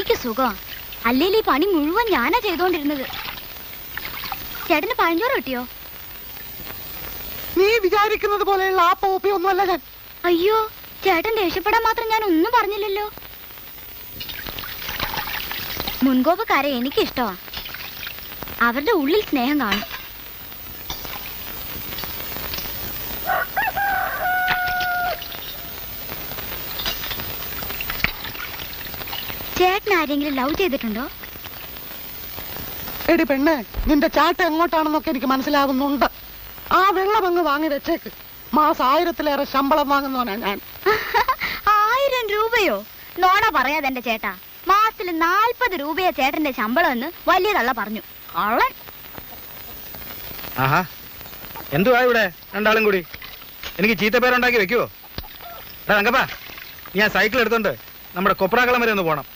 എനിക്ക് സുഖം. അല്ലെങ്കിൽ ഈ പണി മുഴുവൻ ഞാനാ ചെയ്തോണ്ടിരുന്നത്. ചേട്ടന് പഴഞ്ചോറ് കിട്ടിയോ? നീ വിചാരിക്കുന്നത് പോലെയുള്ള ആ പോപ്പിയൊന്നുമല്ല ഞാൻ. അയ്യോ, ചേട്ടൻ ദേഷ്യപ്പെടാൻ മാത്രം ഞാൻ ഒന്നും പറഞ്ഞില്ലല്ലോ. മുൻകോപക്കാരെ എനിക്കിഷ്ടമാ. അവരുടെ ഉള്ളിൽ സ്നേഹം കാണും. ചേട്ടൻ ആരെങ്കിലും ലവ് ചെയ്തിട്ടുണ്ടോ? എടി പെണ്ണെ, നിന്റെ ചാട്ട എങ്ങോട്ടാണെന്നൊക്കെ എനിക്ക് മനസ്സിലാവുന്നുണ്ട്. ആ വെള്ളം അങ്ങ് വാങ്ങി വെച്ചേക്ക്. മാസം 1000-ലേറെ ശമ്പളം വാങ്ങുന്നവനാ ഞാൻ. 1000 രൂപയോ? നോണ പറയാതെ എന്റെ ചേട്ടാ. മാസത്തിൽ 40 രൂപയാ ചേട്ടന്റെ ശമ്പളം എന്ന് വലിയ തള്ള പറഞ്ഞു. ആഹാ, എന്തുവാ ഇവിടെ രണ്ടാളും കൂടി? എനിക്ക് ചീത്തപ്പേരുണ്ടാക്കി വെക്കുവോ? തങ്കപ്പാ, ഞാൻ സൈക്കിൾ എടുത്തോണ്ട് നമ്മുടെ കൊപ്രാക്കളം വരെ ഒന്ന് പോണം.